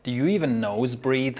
Do you even nose breathe?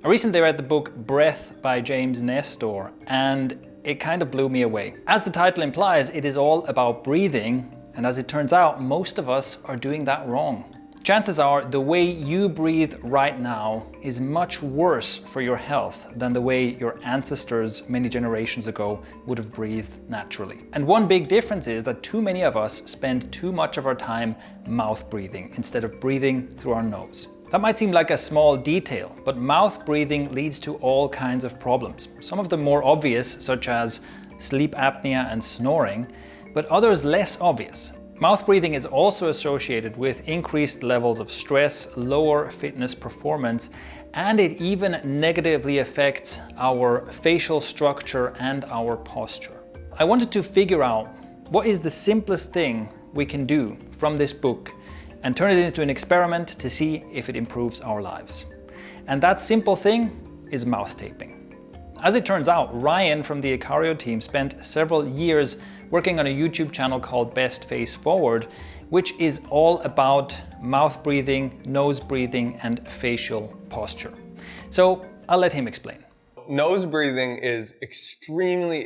I recently read the book Breath by James Nestor, and it kind of blew me away. As the title implies, it is all about breathing, and as it turns out, most of us are doing that wrong. Chances are the way you breathe right now is much worse for your health than the way your ancestors many generations ago would have breathed naturally. And one big difference is that too many of us spend too much of our time mouth breathing instead of breathing through our nose. That might seem like a small detail, but mouth breathing leads to all kinds of problems. Some of them more obvious, such as sleep apnea and snoring, but others less obvious. Mouth breathing is also associated with increased levels of stress, lower fitness performance, and it even negatively affects our facial structure and our posture. I wanted to figure out what is the simplest thing we can do from this book and turn it into an experiment to see if it improves our lives. And that simple thing is mouth taping. As it turns out, Ryan from the Icario team spent several years working on a YouTube channel called Best Face Forward, which is all about mouth breathing, nose breathing, and facial posture. So I'll let him explain. Nose breathing is extremely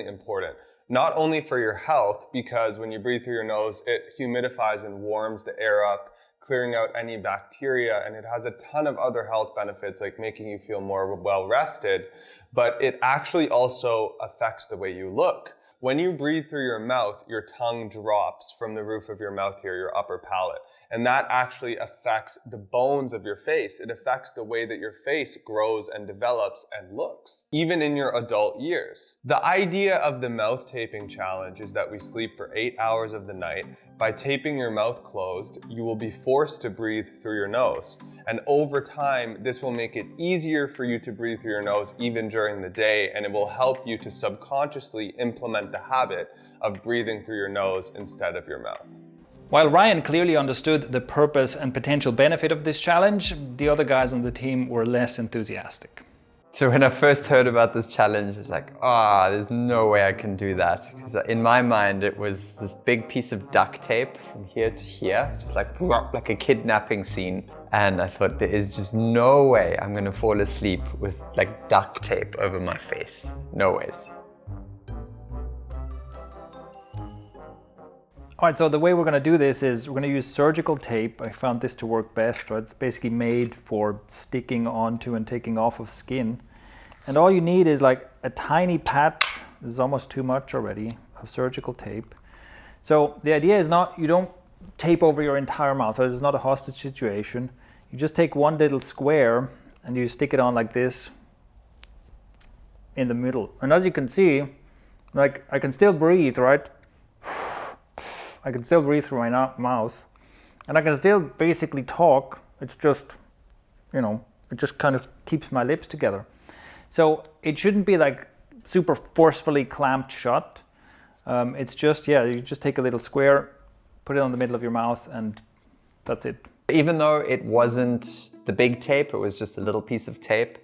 important. Not only for your health, because when you breathe through your nose, it humidifies and warms the air up, clearing out any bacteria, and it has a ton of other health benefits like making you feel more well rested, but it actually also affects the way you look. When you breathe through your mouth, your tongue drops from the roof of your mouth here, your upper palate. And that actually affects the bones of your face. It affects the way that your face grows and develops and looks, even in your adult years. The idea of the mouth taping challenge is that we sleep for 8 hours of the night. By taping your mouth closed, you will be forced to breathe through your nose. And over time, this will make it easier for you to breathe through your nose even during the day, and it will help you to subconsciously implement the habit of breathing through your nose instead of your mouth. While Ryan clearly understood the purpose and potential benefit of this challenge, the other guys on the team were less enthusiastic. So when I first heard about this challenge, it's like, there's no way I can do that. Because in my mind, it was this big piece of duct tape from here to here, just like a kidnapping scene. And I thought, there is just no way I'm gonna fall asleep with like duct tape over my face. No ways. All right, so the way we're going to do this is we're going to use surgical tape. I found this to work best. Right? It's basically made for sticking onto and taking off of skin. And all you need is like a tiny patch, this is almost too much already, of surgical tape. So the idea is not, you don't tape over your entire mouth. This is not a hostage situation. You just take one little square and you stick it on like this in the middle. And as you can see, like I can still breathe, right? I can still breathe through my mouth, and I can still basically talk. It's just, it just kind of keeps my lips together. So it shouldn't be like super forcefully clamped shut. It's just, you just take a little square, put it on the middle of your mouth, and that's it. Even though it wasn't the big tape, it was just a little piece of tape,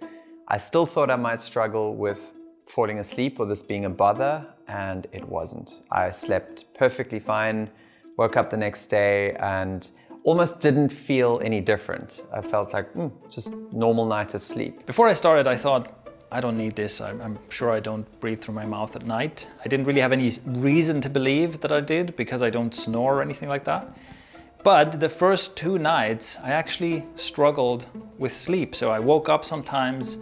I still thought I might struggle with falling asleep or this being a bother, and it wasn't. I slept perfectly fine, woke up the next day and almost didn't feel any different. I felt like just normal night of sleep. Before I started, I thought, I don't need this. I'm sure I don't breathe through my mouth at night. I didn't really have any reason to believe that I did because I don't snore or anything like that. But the first 2 nights, I actually struggled with sleep. So I woke up sometimes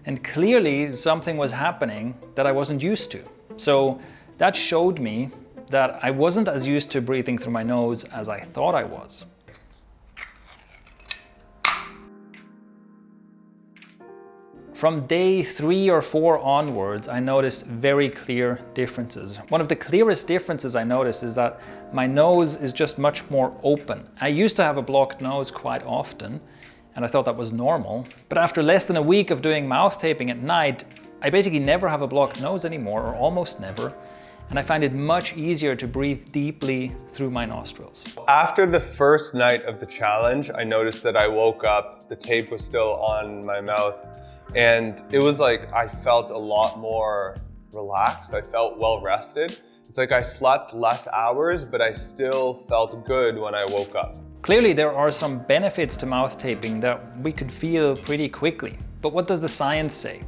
and clearly something was happening that I wasn't used to. So that showed me that I wasn't as used to breathing through my nose as I thought I was. From day 3 or 4 onwards, I noticed very clear differences. One of the clearest differences I noticed is that my nose is just much more open. I used to have a blocked nose quite often, and I thought that was normal. But after less than a week of doing mouth taping at night, I basically never have a blocked nose anymore, or almost never. And I find it much easier to breathe deeply through my nostrils. After the first night of the challenge, I noticed that I woke up, the tape was still on my mouth, and it was like I felt a lot more relaxed. I felt well rested. It's like I slept less hours, but I still felt good when I woke up. Clearly there are some benefits to mouth taping that we could feel pretty quickly. But what does the science say?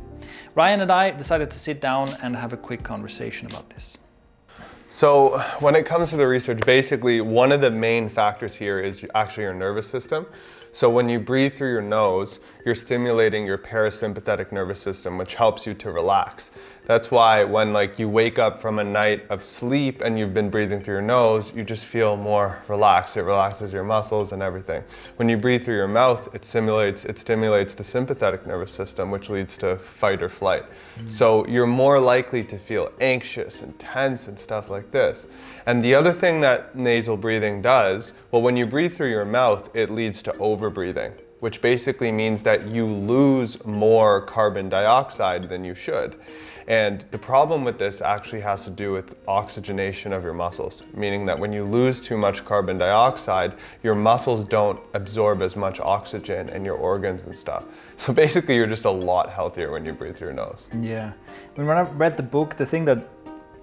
Ryan and I decided to sit down and have a quick conversation about this. So when it comes to the research, basically one of the main factors here is actually your nervous system. So when you breathe through your nose, you're stimulating your parasympathetic nervous system, which helps you to relax. That's why when you wake up from a night of sleep and you've been breathing through your nose, you just feel more relaxed. It relaxes your muscles and everything. When you breathe through your mouth, it stimulates the sympathetic nervous system, which leads to fight or flight. So you're more likely to feel anxious and tense and stuff like this. And the other thing that nasal breathing does, well, when you breathe through your mouth, it leads to overbreathing, which basically means that you lose more carbon dioxide than you should. And the problem with this actually has to do with oxygenation of your muscles, meaning that when you lose too much carbon dioxide, your muscles don't absorb as much oxygen in your organs and stuff. So basically you're just a lot healthier when you breathe through your nose. Yeah. When I read the book, the thing that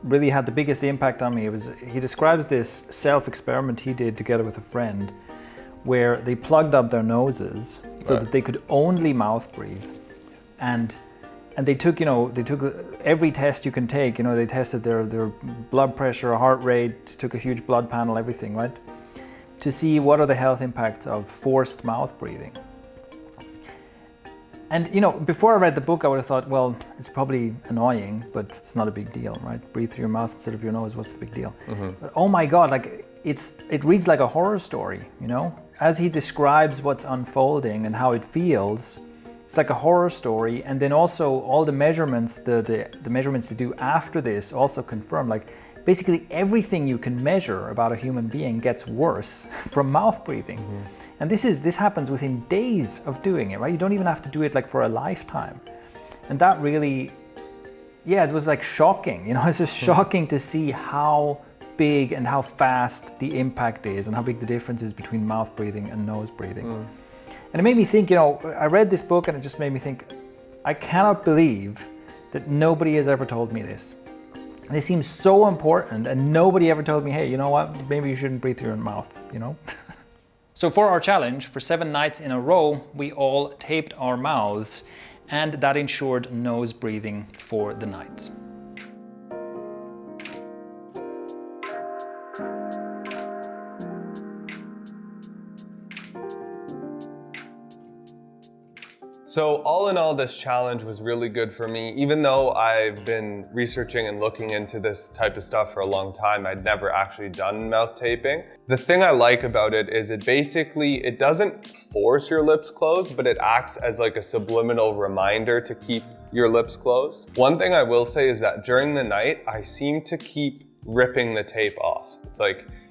really had the biggest impact on me was he describes this self-experiment he did together with a friend where they plugged up their noses so that they could only mouth breathe. And they took, every test you can take, they tested their blood pressure, heart rate, took a huge blood panel, everything, right? To see what are the health impacts of forced mouth breathing. And before I read the book, I would have thought, well, it's probably annoying, but it's not a big deal, right? Breathe through your mouth instead of your nose, what's the big deal? But oh my God, it reads like a horror story, As he describes what's unfolding and how it feels, it's like a horror story. And then also all the measurements, the measurements they do after this also confirm, basically everything you can measure about a human being gets worse from mouth breathing. And this happens within days of doing it, right? You don't even have to do it for a lifetime. And that really, it was shocking, it's just shocking to see how big and how fast the impact is and how big the difference is between mouth breathing and nose breathing. And it made me think, I read this book and it just made me think, I cannot believe that nobody has ever told me this. And it seems so important and nobody ever told me, hey, you know what, maybe you shouldn't breathe through your mouth, So for our challenge, for 7 nights in a row, we all taped our mouths and that ensured nose breathing for the nights. So all in all, this challenge was really good for me. Even though I've been researching and looking into this type of stuff for a long time, I'd never actually done mouth taping. The thing I like about it is it doesn't force your lips closed, but it acts as a subliminal reminder to keep your lips closed. One thing I will say is that during the night, I seem to keep ripping the tape off. It's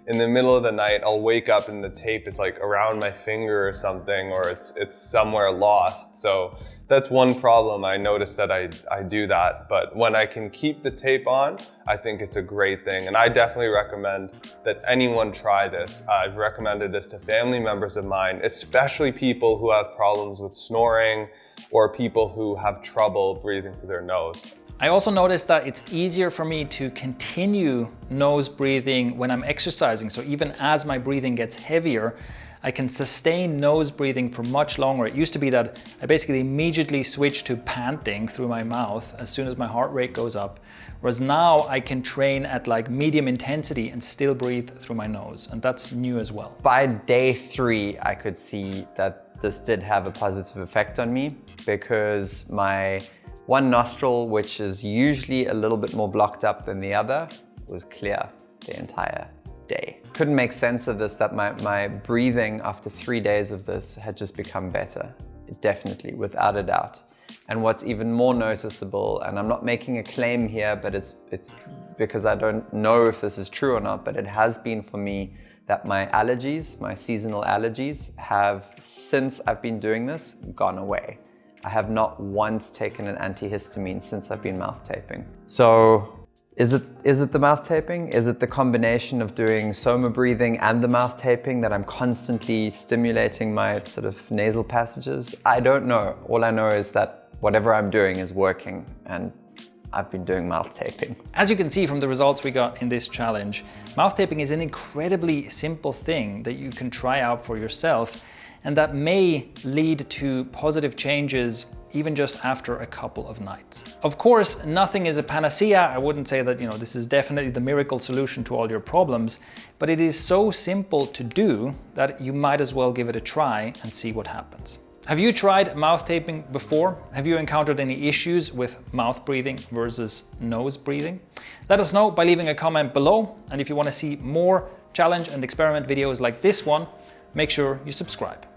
in the middle of the night, I'll wake up and the tape is around my finger or something, or it's somewhere lost. So that's one problem. I noticed that I do that, but when I can keep the tape on, I think it's a great thing. And I definitely recommend that anyone try this. I've recommended this to family members of mine, especially people who have problems with snoring or people who have trouble breathing through their nose. I also noticed that it's easier for me to continue nose breathing when I'm exercising. So even as my breathing gets heavier, I can sustain nose breathing for much longer. It used to be that I basically immediately switched to panting through my mouth as soon as my heart rate goes up. Whereas now I can train at medium intensity and still breathe through my nose. And that's new as well. By day 3, I could see that this did have a positive effect on me because my one nostril, which is usually a little bit more blocked up than the other, was clear the entire day. Couldn't make sense of this, that my breathing after 3 days of this had just become better. Definitely, without a doubt. And what's even more noticeable, and I'm not making a claim here, but it's because I don't know if this is true or not, but it has been for me that my allergies, my seasonal allergies, have, since I've been doing this, gone away. I have not once taken an antihistamine since I've been mouth taping. So is it the mouth taping? Is it the combination of doing soma breathing and the mouth taping that I'm constantly stimulating my sort of nasal passages? I don't know. All I know is that whatever I'm doing is working, and I've been doing mouth taping. As you can see from the results we got in this challenge, mouth taping is an incredibly simple thing that you can try out for yourself and that may lead to positive changes even just after a couple of nights. Of course, nothing is a panacea. I wouldn't say that, this is definitely the miracle solution to all your problems, but it is so simple to do that you might as well give it a try and see what happens. Have you tried mouth taping before? Have you encountered any issues with mouth breathing versus nose breathing? Let us know by leaving a comment below. And if you want to see more challenge and experiment videos like this one, make sure you subscribe.